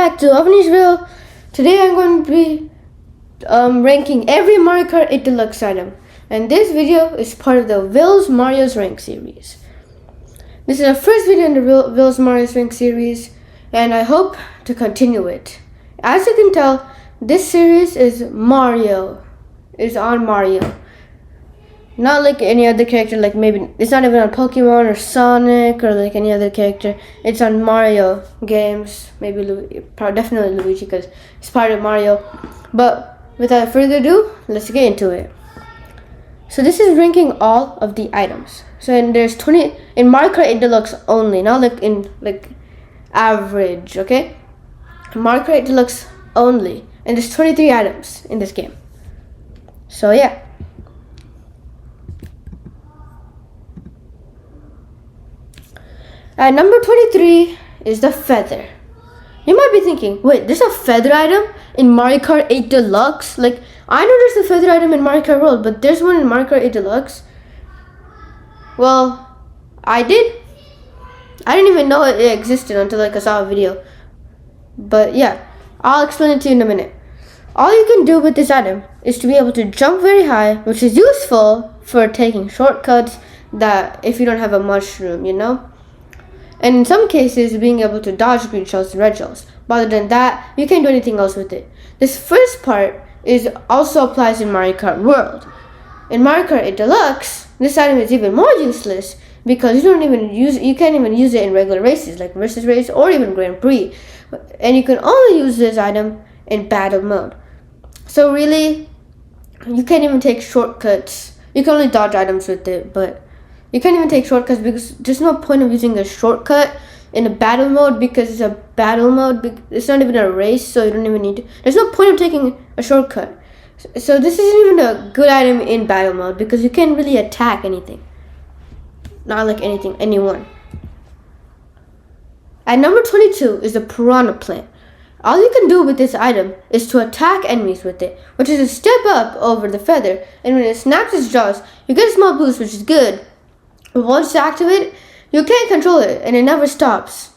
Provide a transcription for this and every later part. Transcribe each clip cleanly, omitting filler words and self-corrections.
back to WIL. Today I'm going to be ranking every Mario Kart 8 Deluxe item, and this video is part of the WIL's Mario's Rank series. This is our first video in the WIL's Mario's Rank series, and I hope to continue it. As you can tell, this series is on Mario. Not like any other character, like maybe it's not even on Pokemon or Sonic or like any other character. It's on Mario games, maybe definitely Luigi because it's part of Mario. But without further ado, let's get into it. So this is ranking all of the items. So there's 20 in Mario Kart 8 Deluxe only, not like in like average, okay? Mario Kart 8 Deluxe only, and there's 23 items in this game. So yeah. At number 23 is the feather. You might be thinking, wait, there's a feather item in Mario Kart 8 Deluxe? Like, I know there's a feather item in Mario Kart World, but there's one in Mario Kart 8 Deluxe? Well, I didn't even know it existed until like I saw a video. But yeah, I'll explain it to you in a minute. All you can do with this item is to be able to jump very high, which is useful for taking shortcuts that if you don't have a mushroom, you know? And in some cases, being able to dodge green shells and red shells. But other than that, you can't do anything else with it. This first part also applies in Mario Kart World. In Mario Kart 8 Deluxe, this item is even more useless because you can't even use it in regular races like versus race or even Grand Prix. And you can only use this item in battle mode. So really, you can't even take shortcuts. You can only dodge items with it, but you can't even take shortcuts because there's no point of using a shortcut in a battle mode because it's a battle mode. It's not even a race, so you don't even need to. There's no point of taking a shortcut. So this isn't even a good item in battle mode because you can't really attack anything. Not like anyone. At number 22 is the Piranha Plant. All you can do with this item is to attack enemies with it, which is a step up over the feather, and when it snaps its jaws, you get a small boost, which is good. But once you activate it, you can't control it, and it never stops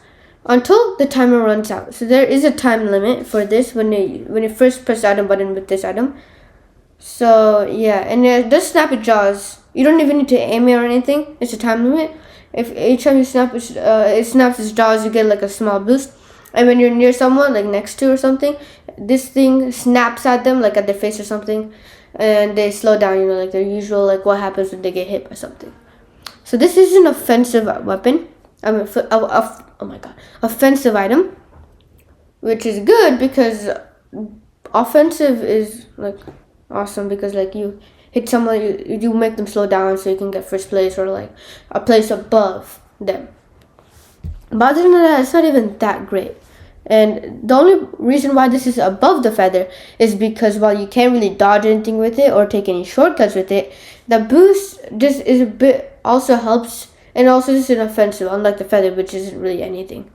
until the timer runs out. So there is a time limit for this when you first press the item button with this item. So yeah, and it does snap its jaws. You don't even need to aim it or anything. It's a time limit. If each time you snap it snaps its jaws, you get like a small boost. And when you're near someone, like next to or something, this thing snaps at them, like at their face or something, and they slow down. You know, like their usual, like what happens when they get hit by something. So this is an offensive weapon. Offensive item, which is good because offensive is like awesome because like you hit someone, you make them slow down so you can get first place or like a place above them. But other than that, it's not even that great. And the only reason why this is above the feather is because while you can't really dodge anything with it or take any shortcuts with it, the boost just is a bit also helps, and also this is an offensive, unlike the feather, which isn't really anything.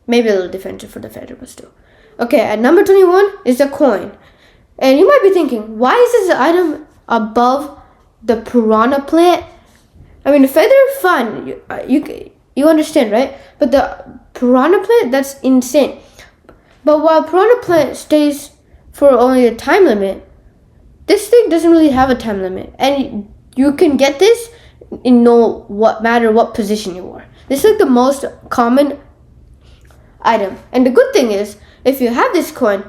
Maybe a little defensive for the feather, but still. Okay, at number 21 is the coin. And you might be thinking, why is this item above the Piranha Plant? I mean, the feather is fun. You understand, right? But the Piranha Plant, that's insane. But while Piranha Plant stays for only a time limit, this thing doesn't really have a time limit. And you can get this in no matter what position you are. This is like the most common item. And the good thing is, if you have this coin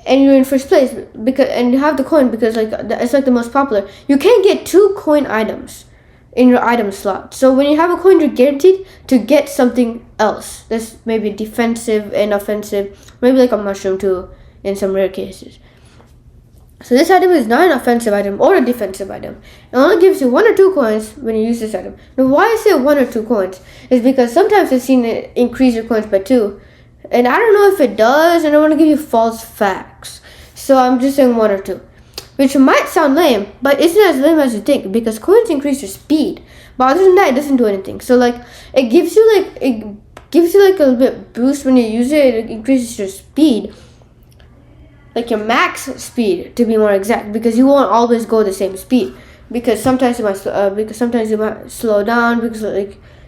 and you're in first place and you have the coin because like it's like the most popular, you can't get 2 coin items in your item slot. So when you have a coin, you're guaranteed to get something else. That's maybe defensive and offensive, maybe like a mushroom too in some rare cases. So this item is not an offensive item or a defensive item. It only gives you 1 or 2 coins when you use this item. Now why I say 1 or 2 coins is because sometimes I've seen it increase your coins by 2. And I don't know if it does, and I want to give you false facts. So I'm just saying 1 or 2. Which might sound lame, but isn't as lame as you think because coins increase your speed. But other than that, it doesn't do anything. So like it gives you like a little bit boost when you use it. It increases your speed. Like your max speed to be more exact, because you won't always go the same speed. Because sometimes you might slow down because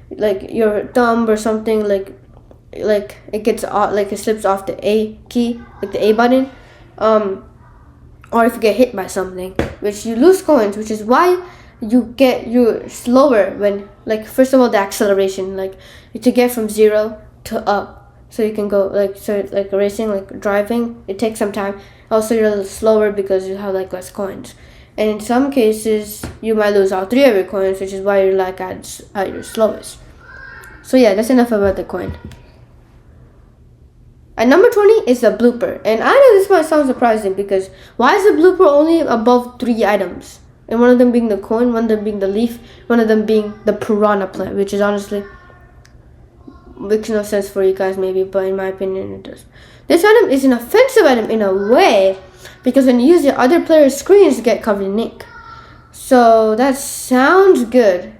like your thumb or something like like it gets off, like it slips off the A key, like the A button, or if you get hit by something, which you lose coins, which is why you're slower when, like, first of all, the acceleration, like to get from 0 to up, so you can go like racing, like driving, it takes some time. Also, you're a little slower because you have like less coins, and in some cases you might lose all 3 of your coins, which is why you're like at your slowest. So yeah, that's enough about the coin. At number 20 is the blooper, and I know this might sound surprising because why is the blooper only above 3 items? And one of them being the coin, one of them being the leaf, one of them being the piranha plant, which is honestly makes no sense for you guys maybe, but in my opinion it does. This item is an offensive item in a way because when you use it, other players' screens get covered in ink. So that sounds good,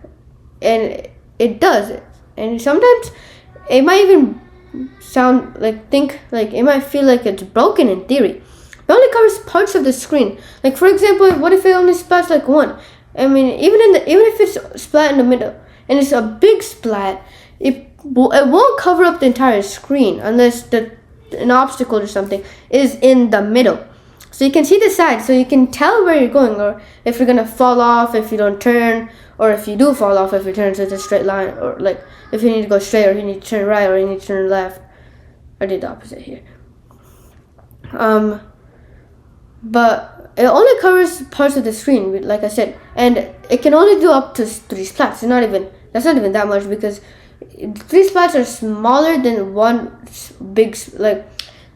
and it does. And sometimes it might even sound like it might feel like it's broken in theory. It only covers parts of the screen. Like for example, what if it only splats like one? I mean, even if it's splat in the middle and it's a big splat, it won't cover up the entire screen unless an obstacle or something is in the middle. So you can see the side, so you can tell where you're going, or if you're gonna fall off if you don't turn, or if you do fall off if you turn, so it's a straight line, or like if you need to go straight, or you need to turn right, or you need to turn left. I did the opposite here. But it only covers parts of the screen, like I said, and it can only do up to 3 splats. That's not even that much because 3 splats are smaller than one big, like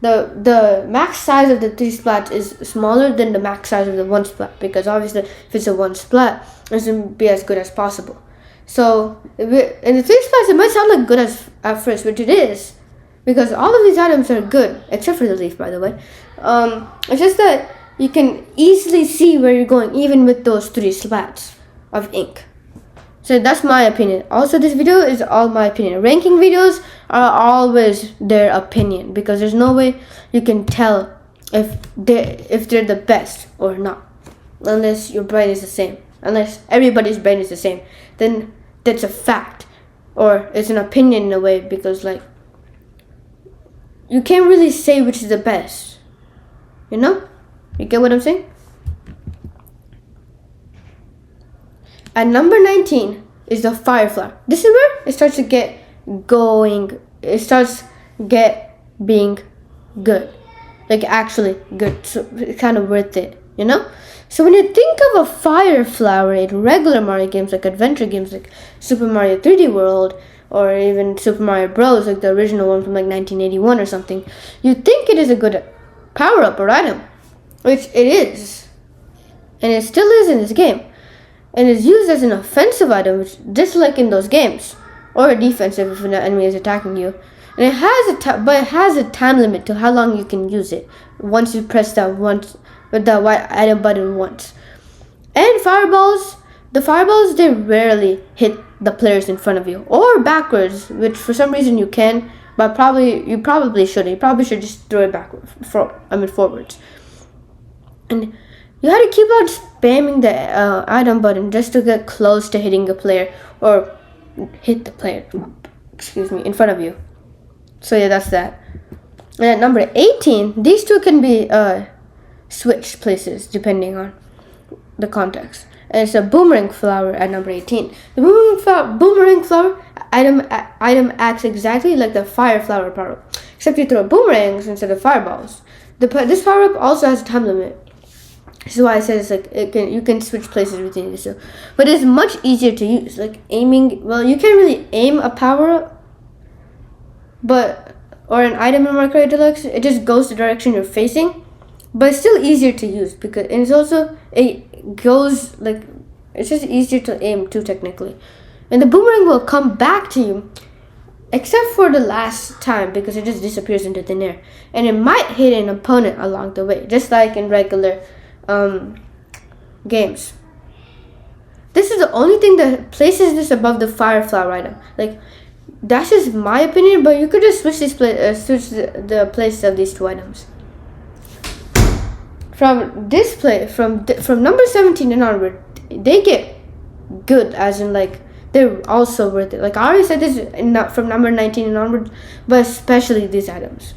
the max size of the 3 splats is smaller than the max size of the 1 splat, because obviously if it's a 1 splat, it's going to be as good as possible. So in the 3 splats, it might sound like good at first, which it is, because all of these items are good, except for the leaf, by the way. It's just that you can easily see where you're going, even with those 3 splats of ink. So that's my opinion. Also, this video is all my opinion. Ranking videos are always their opinion because there's no way you can tell if they're the best or not, unless your brain is the same. Unless everybody's brain is the same, then that's a fact, or it's an opinion in a way, because like you can't really say which is the best. You know? You get what I'm saying? At number 19 is the Firefly. This is where it starts to get going. It starts being good. Like actually good. So it's kind of worth it, you know? So when you think of a fire flower in regular Mario games, like adventure games like Super Mario 3D World, or even Super Mario Bros, like the original one from like 1981 or something, you think it is a good power-up or item, which it is. And it still is in this game. And is used as an offensive item, just like in those games, or a defensive if an enemy is attacking you. And it has a time limit to how long you can use it once you press that white item button once. And the fireballs, they rarely hit the players in front of you or backwards, which for some reason you can, but you probably shouldn't. You probably should just throw it forwards. And you had to keep on spamming the item button just to get close to hitting a player, or hit the player, in front of you. So yeah, that's that. And at number 18, these two can be switched places depending on the context. And it's a boomerang flower at number 18. The boomerang flower item acts exactly like the fire flower power, except you throw boomerangs instead of fireballs. This power up also has a time limit. This is why I said it's like you can switch places between these two, but it's much easier to use. Like aiming, well, you can't really aim a power up, or an item in Mario Kart Deluxe. It just goes the direction you're facing, but it's still easier to use it's just easier to aim too technically. And the boomerang will come back to you, except for the last time, because it just disappears into thin air, and it might hit an opponent along the way, just like in regular games. This is the only thing that places this above the fire flower item. Like, that's just my opinion, but you could just switch the place of these two items. From number 17 and onward, they get good, as in like they're also worth it. Like I already said this from number 19 and onwards, but especially these items.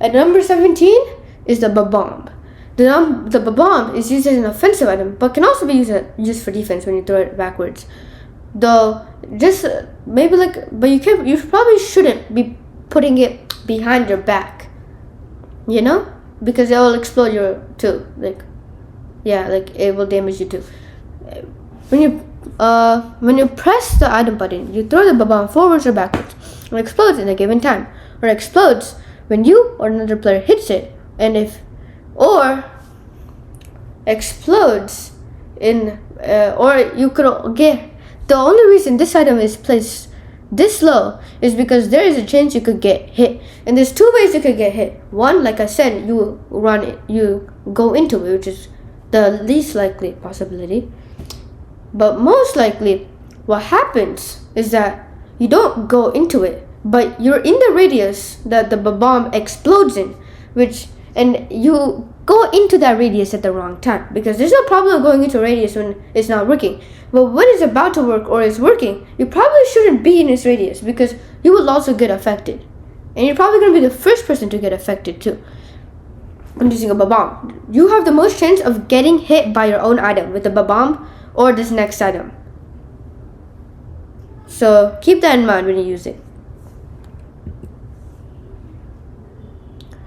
At number 17 is the bomb. The bomb is used as an offensive item, but can also be used for defense when you throw it backwards. Though, just maybe but you probably shouldn't be putting it behind your back, you know, because it will explode you too. It will damage you too. When you press the item button, you throw the bomb forwards or backwards. It explodes in a given time, or explodes when you or another player hits it, or explodes or you could get. The only reason this item is placed this low is because there is a chance you could get hit, and there's two ways you could get hit. One, like I said, you go into it, which is the least likely possibility. But most likely, what happens is that you don't go into it, but you're in the radius that the bomb explodes in, and you go into that radius at the wrong time, because there's no problem going into a radius when it's not working. But when it's about to work or it's working, you probably shouldn't be in its radius, because you will also get affected. And you're probably going to be the first person to get affected too. I'm using a bomb. You have the most chance of getting hit by your own item with the bomb or this next item. So keep that in mind when you use it.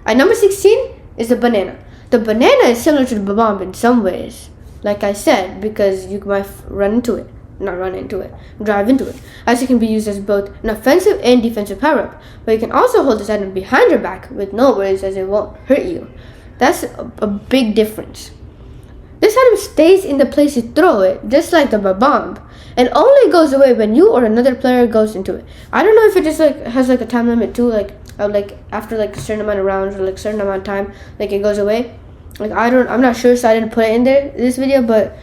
At number 16 is the banana. The banana is similar to the bomb in some ways, like I said, because you might drive into it, as it can be used as both an offensive and defensive power-up. But you can also hold this item behind your back with no worries, as it won't hurt you. That's a big difference. This item stays in the place you throw it, just like the bomb, and only goes away when you or another player goes into it. I don't know if it just has a time limit too, after a certain amount of rounds or a certain amount of time, it goes away. I'm not sure, so I didn't put it in this video, but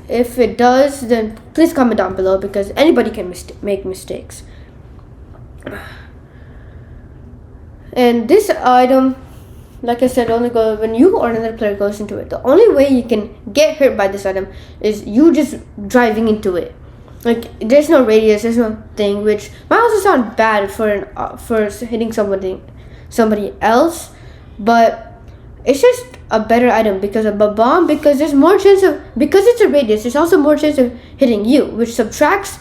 if it does, then please comment down below, because anybody can make mistakes. And this item, like I said, only goes when you or another player goes into it. The only way you can get hurt by this item is you just driving into it. There's no radius, there's no thing, which might also sound bad for hitting somebody else, but it's just a better item because of a bomb, because there's more chance because it's a radius, there's also more chance of hitting you, which reverses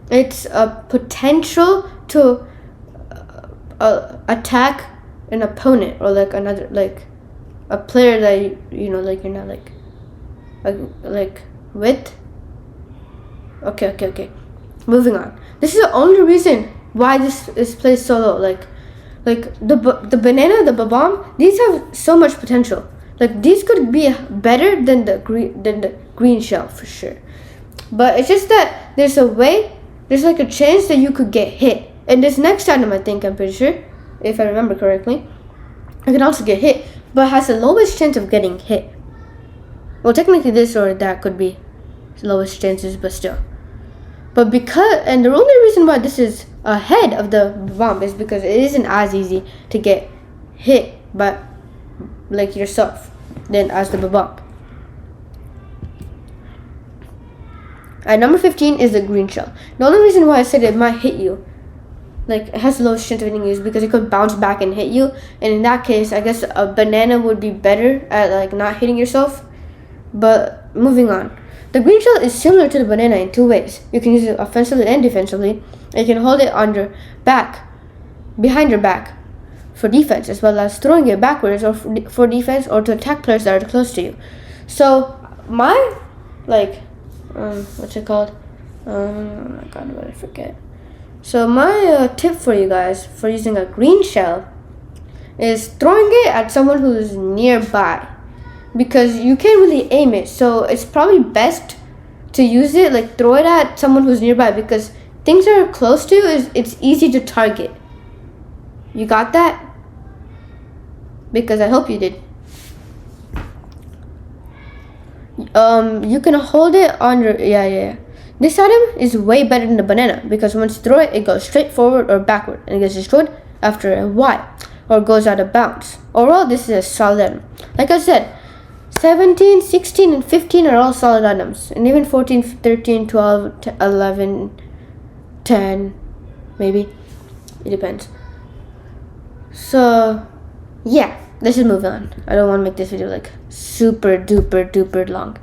its potential to attack an opponent, or a player that you're not with. Okay. Moving on. This is the only reason why this is placed so low. The banana, the bomb, these have so much potential. These could be better than the green shell for sure. But it's just that there's a chance that you could get hit. And this next item, I'm pretty sure, if I remember correctly, I can also get hit, but has the lowest chance of getting hit. Well, technically this or that could be lowest chances, but still. And the only reason why this is ahead of the bomb is because it isn't as easy to get hit by yourself than as the bomb. At number 15 is the green shell. The only reason why I said it might hit you, it has the lowest chance of hitting you, is because it could bounce back and hit you. And in that case, I guess a banana would be better at not hitting yourself. But moving on. The green shell is similar to the banana in two ways. You can use it offensively and defensively. And you can hold it on your back, behind your back, for defense, as well as throwing it backwards or for defense, or to attack players that are close to you. So my what's it called? Oh my god, what did I forget? So my tip for you guys for using a green shell is throwing it at someone who's nearby, because you can't really aim it. So it's probably best to use it, throw it at someone who's nearby, because things that are close to you, it's easy to target. You got that? Because I hope you did. You can hold it on your This item is way better than the banana, because once you throw it, it goes straight forward or backward, and it gets destroyed after a while, or goes out of bounds. Overall, this is a solid item. Like I said, 17, 16, and 15 are all solid items. And even 14, 13, 12, 11, 10, maybe. It depends. So, yeah, let's just move on. I don't want to make this video like super duper long.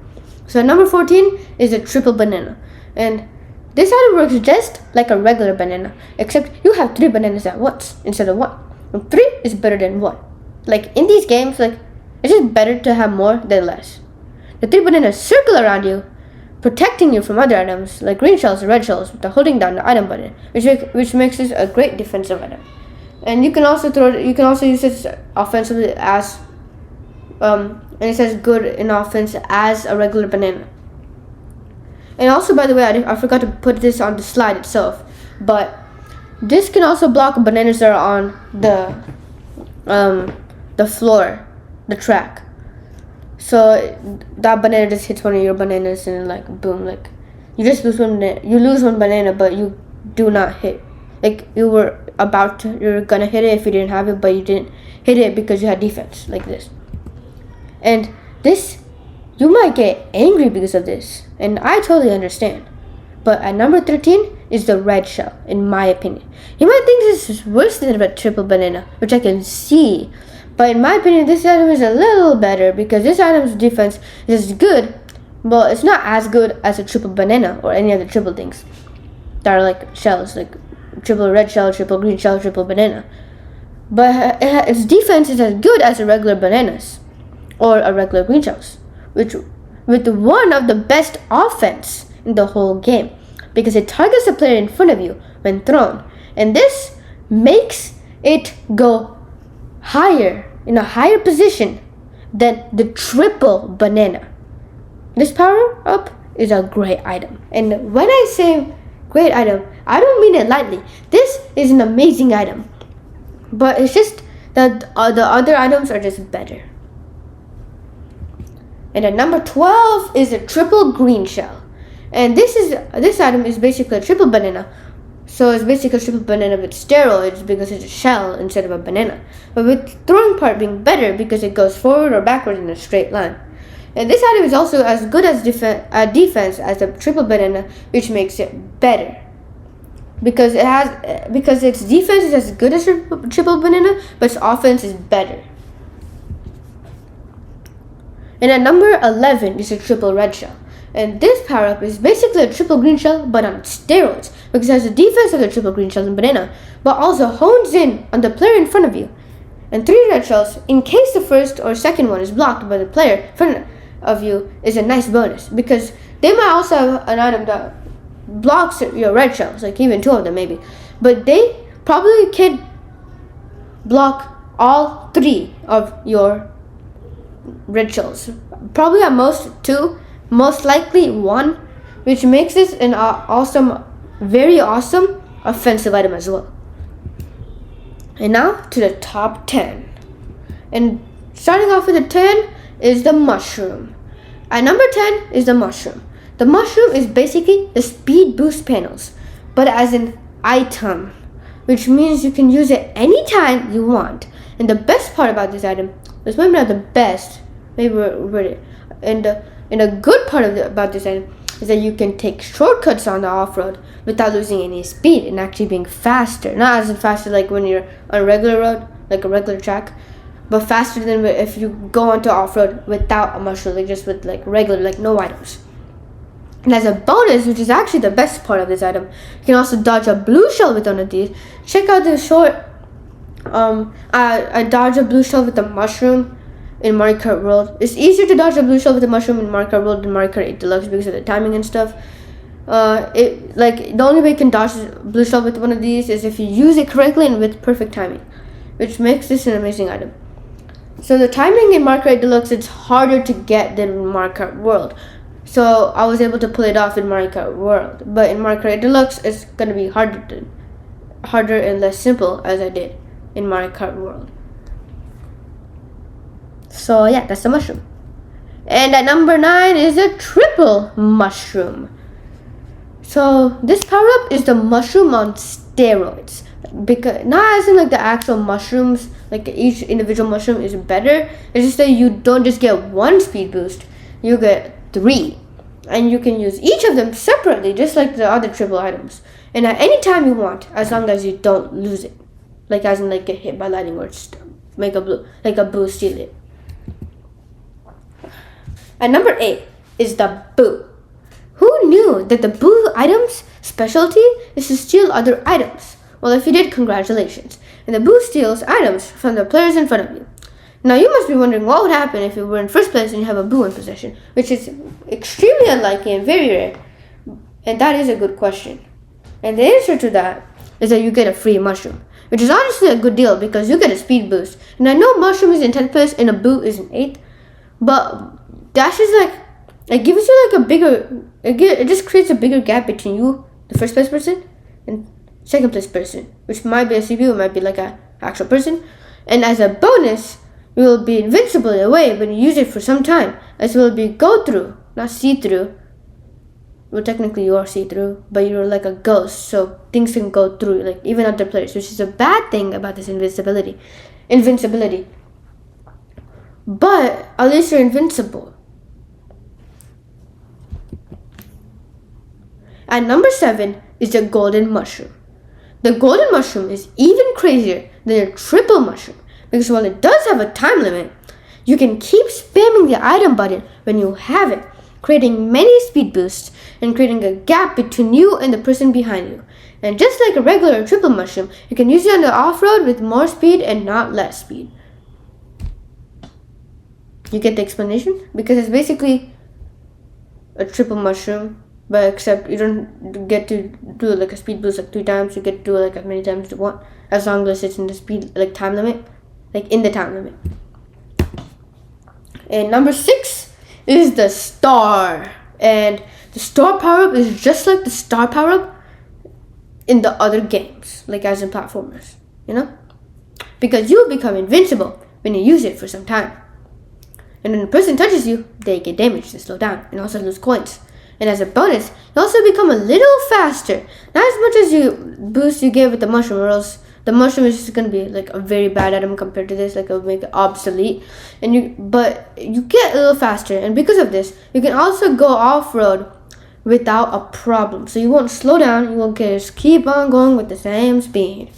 So number 14 is a triple banana. And this item works just like a regular banana, except you have 3 bananas at once instead of 1. And 3 is better than 1. Like in these games, like it's just better to have more than less. The 3 bananas circle around you, protecting you from other items like green shells and red shells without holding down the item button, which makes this a great defensive item. And you can also use this offensively as and it's as good in offense as a regular banana. And also, by the way, I forgot to put this on the slide itself, but this can also block bananas that are on the floor, the track. So that banana just hits one of your bananas and like boom, like you just lose one banana, but you do not hit. Like you're gonna hit it if you didn't have it, but you didn't hit it because you had defense, like this. And this, you might get angry because of this, and I totally understand. But at number 13 is the red shell, in my opinion. You might think this is worse than a triple banana, which I can see. But in my opinion, this item is a little better because this item's defense is good, but it's not as good as a triple banana or any other triple things that are like shells, like triple red shell, triple green shell, triple banana. But its defense is as good as a regular bananas or a regular green shells, which with one of the best offense in the whole game because it targets the player in front of you when thrown, and this makes it go higher, in a higher position than the triple banana. This power up is a great item, and when I say great item, I don't mean it lightly. This is an amazing item, but it's just that the other items are just better. And at number 12 is a triple green shell, and this item is basically a triple banana. So it's basically a triple banana with steroids because it's a shell instead of a banana, but with throwing part being better because it goes forward or backward in a straight line. And this item is also as good as defense as a triple banana, which makes it better because its defense is as good as a triple banana, but its offense is better. And at number 11 is a triple red shell. And this power up is basically a triple green shell but on steroids because it has the defense of the triple green shell and banana, but also hones in on the player in front of you. And 3 red shells, in case the first or second one is blocked by the player in front of you, is a nice bonus because they might also have an item that blocks your red shells, like even 2 of them maybe, but they probably can block all 3 of your red shells. Probably at most 2, most likely 1, which makes this an very awesome offensive item as well. And now to the top 10. And starting off with the 10 is the mushroom. At number 10 is the mushroom. The mushroom is basically the speed boost panels, but as an item, which means you can use it anytime you want. And the best part about this item is maybe not the best, and a good part about this item is that you can take shortcuts on the off-road without losing any speed and actually being faster. Not as faster like when you're on a regular road, like a regular track, but faster than if you go onto off-road without a mushroom, like just with like regular, like no items. And as a bonus, which is actually the best part of this item, you can also dodge a blue shell with one of these. Check out the short, I dodge a blue shell with a mushroom in Mario Kart World. It's easier to dodge a blue shell with a mushroom in Mario Kart World than Mario Kart 8 Deluxe because of the timing and stuff. The only way you can dodge blue shell with one of these is if you use it correctly and with perfect timing, which makes this an amazing item. So the timing in Mario Kart 8 Deluxe, it's harder to get than in Mario Kart World. So I was able to pull it off in Mario Kart World, but in Mario Kart 8 Deluxe, it's gonna be harder and less simple as I did in Mario Kart World. So yeah, that's the mushroom. And at number 9 is a triple mushroom. So this power up is the mushroom on steroids. Because not as in like the actual mushrooms, like each individual mushroom is better. It's just that you don't just get one speed boost, you get 3, and you can use each of them separately, just like the other triple items, and at any time you want, as long as you don't lose it, like as in like get hit by lightning or just make a boo steal it. And number 8 is the boo. Who knew that the boo item's specialty is to steal other items? Well, if you did, congratulations. And the boo steals items from the players in front of you. Now, you must be wondering what would happen if you were in first place and you have a boo in possession, which is extremely unlikely and very rare. And that is a good question. And the answer to that is that you get a free mushroom, which is honestly a good deal because you get a speed boost. And I know mushroom is in 10th place and a boo is in 8th, but that's just like, it gives you like a bigger, it just creates a bigger gap between you, the first place person, and second place person, which might be a CPU, it might be like a actual person. And as a bonus, you will be invincible in a way when you use it for some time, as it will be go through, not see through. Well, technically you are see through, but you're like a ghost, so things can go through, like even other players, which is a bad thing about this invincibility. But at least you're invincible. And number 7 is the golden mushroom. The golden mushroom is even crazier than a triple mushroom because while it does have a time limit, you can keep spamming the item button when you have it, creating many speed boosts and creating a gap between you and the person behind you. And just like a regular triple mushroom, you can use it on the off-road with more speed and not less speed. You get the explanation? Because it's basically a triple mushroom, but except you don't get to do like a speed boost like 3 times. You get to do it like as many times as you want, as long as it's in the speed like time limit, like in the time limit. And number 6 is the star, and the star power up is just like the star power up in the other games, like as in platformers, you know, because you become invincible when you use it for some time. And when a person touches you, they get damaged and slow down, and also lose coins. And as a bonus, you also become a little faster. Not as much as you boost you get with the mushroom, or else the mushroom is just gonna be like a very bad item compared to this. Like it'll make it obsolete. But you get a little faster, and because of this, you can also go off-road without a problem. So you won't slow down. You won't just keep on going with the same speed.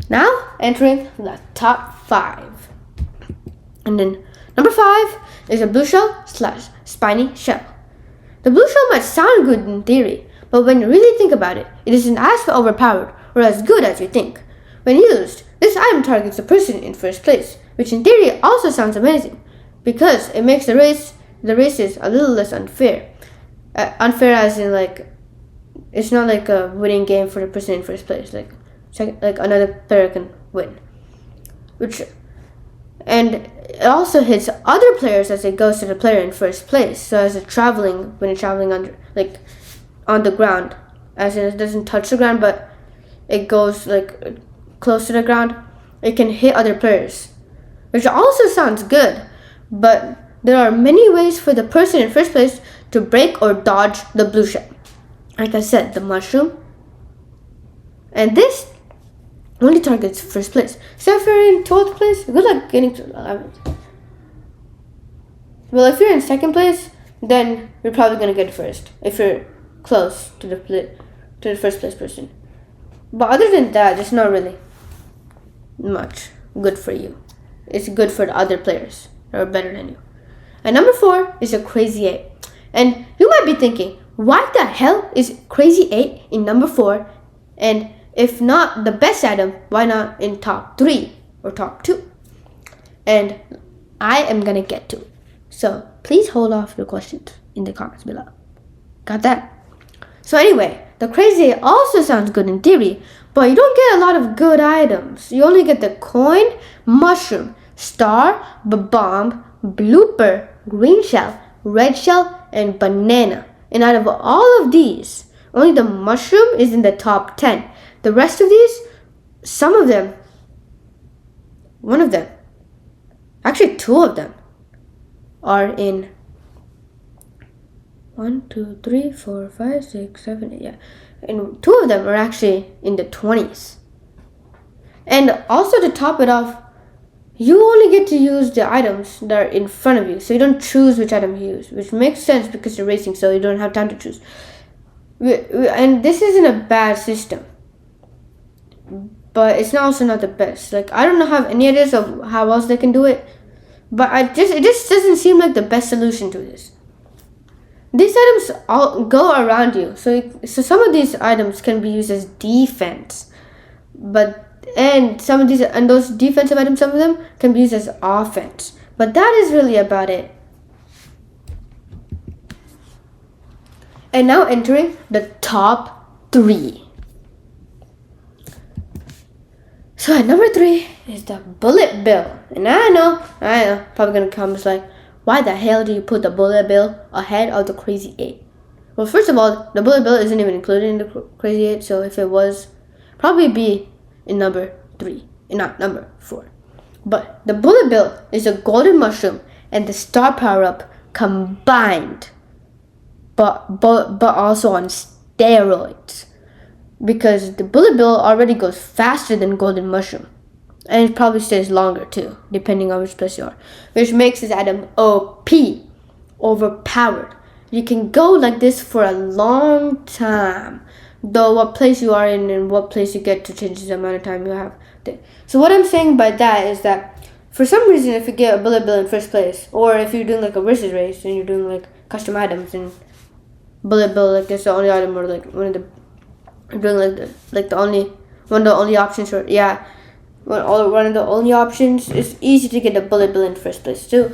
Now entering the top 5, and then number 5 is a blue shell / spiny shell. The blue shell might sound good in theory, but when you really think about it, it isn't as overpowered or as good as you think. When used, this item targets the person in first place, which in theory also sounds amazing, because it makes the races a little less unfair. Unfair as in like, it's not like a winning game for the person in first place, like another player can win. And it also hits other players as it goes to the player in first place. So as it's traveling, when you're traveling under, like on the ground, as in it doesn't touch the ground, but it goes like close to the ground, it can hit other players, which also sounds good. But there are many ways for the person in first place to break or dodge the blue shell. Like I said, the mushroom, and this only targets first place. So if you're in 12th place, good luck getting to 11th. Well, if you're in second place, then you're probably gonna get first if you're close to the first place person. But other than that, it's not really much good for you. It's good for the other players that are better than you. And number 4 is a crazy 8. And you might be thinking, why the hell is crazy 8 in number 4? And if not the best item, why not in top 3 or top 2? And I am gonna get to it. So please hold off your questions in the comments below. Got that? So anyway, the crazy 8 also sounds good in theory, but you don't get a lot of good items. You only get the coin, mushroom, star, bomb, blooper, green shell, red shell, and banana. And out of all of these, only the mushroom is in the top 10. The rest of these, some of them, one of them, actually 2 of them, are in 1, 2, 3, 4, 5, 6, 7, 8, yeah. And 2 of them are actually in the 20s. And also to top it off, you only get to use the items that are in front of you. So you don't choose which item you use, which makes sense because you're racing, so you don't have time to choose. And this isn't a bad system, but it's also not the best. Like, I don't have any ideas of how else they can do it, but it just doesn't seem like the best solution to this. These items all go around you, so some of these items can be used as defense, and those defensive items, some of them can be used as offense. But that is really about it. And now entering the top 3. So at number 3 is the bullet bill. And I know, probably gonna come just like, why the hell do you put the bullet bill ahead of the crazy 8? Well, first of all, the bullet bill isn't even included in the crazy 8, so if it was, probably be in number 3, and not number 4. But the bullet bill is a golden mushroom and the star power up combined, but also on steroids, because the bullet bill already goes faster than golden mushroom, and it probably stays longer too, depending on which place you are, which makes this item OP, overpowered. You can go like this for a long time, though what place you are in and what place you get to change the amount of time you have there. So what I'm saying by that is that for some reason, if you get a bullet bill in first place, or if you're doing like a versus race and you're doing like custom items and bullet bill, like that's the only item, or like one of the one of the only options, or one of the only options, it's easy to get a bullet bill in first place too.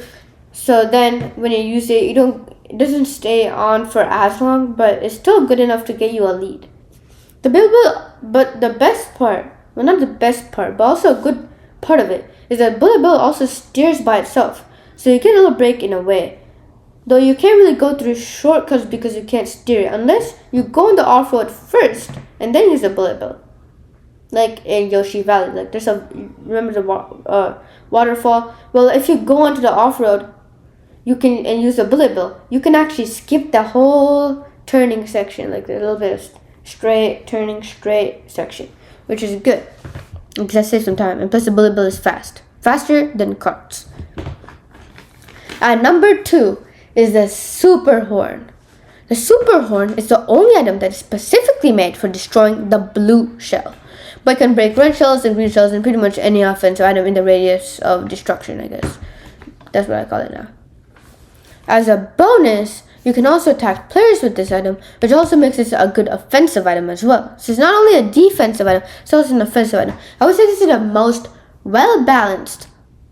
So then when you use it, it doesn't stay on for as long, but it's still good enough to get you a lead. The bullet bill, but the best part, well, not the best part, but also a good part of it, is that bullet bill also steers by itself, so you get a little break in a way. Though you can't really go through shortcuts because you can't steer it unless you go on the off-road first and then use the bullet bill. Like in Yoshi Valley, like remember the waterfall? Well, if you go onto the off-road, and use the bullet bill, you can actually skip the whole turning section, like a little bit of turning straight section, which is good because that saves some time. And plus, the bullet bill is faster than Karts. At number 2 is the super horn. The super horn is the only item that is specifically made for destroying the blue shell, but can break red shells and green shells and pretty much any offensive item in the radius of destruction, I guess. That's what I call it now. As a bonus, you can also attack players with this item, which also makes this a good offensive item as well. So it's not only a defensive item, it's also an offensive item. I would say this is the most well-balanced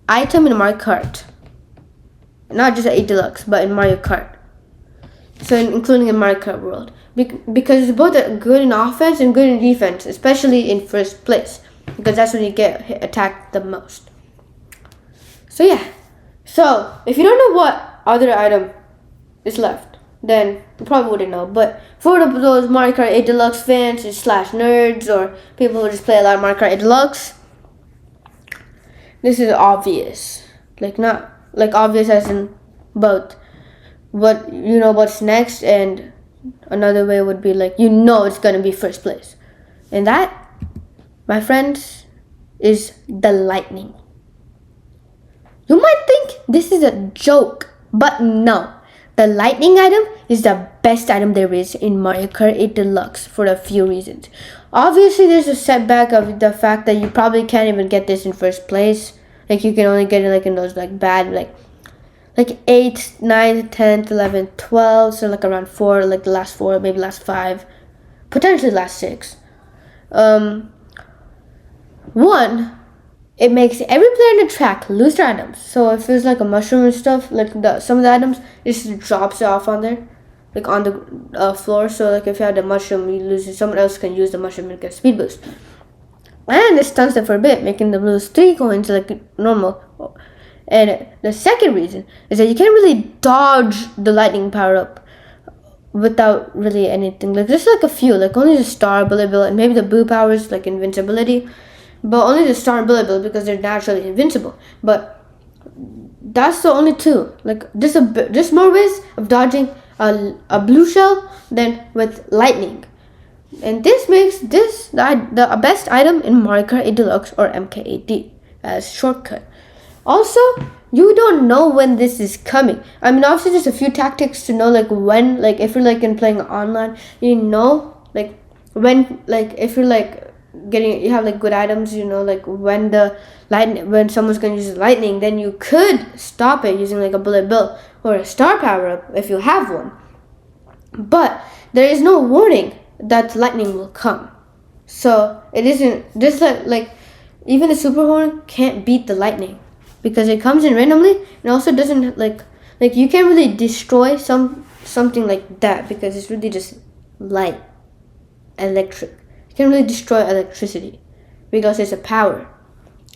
item in Mario Kart. Not just 8 Deluxe, but in Mario Kart. So including in Mario Kart World. Because it's both good in offense and good in defense, especially in first place, because that's when you get attacked the most. So yeah. So if you don't know what other item is left, then you probably wouldn't know. But for those Mario Kart 8 Deluxe fans / nerds, or people who just play a lot of Mario Kart 8 Deluxe, this is obvious. Not obvious as in both what you know what's next, and another way would be it's gonna be first place. And that, my friends, is the lightning. You might think this is a joke, but no. The lightning item is the best item there is in Mario Kart 8 Deluxe for a few reasons. Obviously, there's a setback of the fact that you probably can't even get this in first place. You can only get it in those bad 8th, 9th, 10th, 11th, 12th, so around 4, the last 4, maybe last 5, potentially last 6. One, it makes every player in the track lose their items. So if it's a mushroom and stuff, some of the items, it just drops it off on there, on the floor. So if you have the mushroom, you lose it. Someone else can use the mushroom and get a speed boost. And it stuns them for a bit, making them lose 3 coins normal. And the second reason is that you can't really dodge the lightning power up without really anything. Just a few, only the star, bullet bill, and maybe the boo powers, invincibility. But only the star and bullet bill because they're naturally invincible. But that's the only 2. There's more ways of dodging a blue shell than with lightning. And this makes this the best item in Mario Kart 8 Deluxe or MK8D as shortcut. Also, you don't know when this is coming. I mean, obviously there's a few tactics to know like when, like if you're like in playing online, you know like when, like if you're like you have like good items, you know like when when someone's gonna use lightning, then you could stop it using like a bullet bill or a star power up if you have one. But there is no warning that lightning will come. So it isn't just like even the super horn can't beat the lightning because it comes in randomly and also doesn't like you can't really destroy something like that because it's really just light, electric. You can't really destroy electricity because it's a power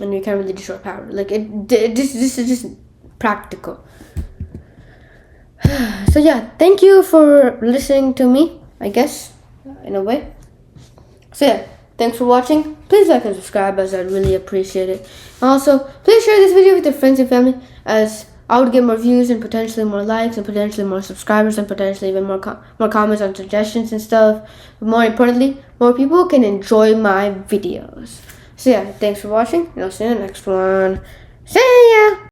and you can't really destroy power. Like this is just practical. So yeah, thank you for listening to me, I guess, in a way. So yeah, thanks for watching. Please like and subscribe as I'd really appreciate it. Also, please share this video with your friends and family as I would get more views and potentially more likes and potentially more subscribers and potentially even more comments and suggestions and stuff. But more importantly, more people can enjoy my videos. So yeah, thanks for watching and I'll see you in the next one. See ya!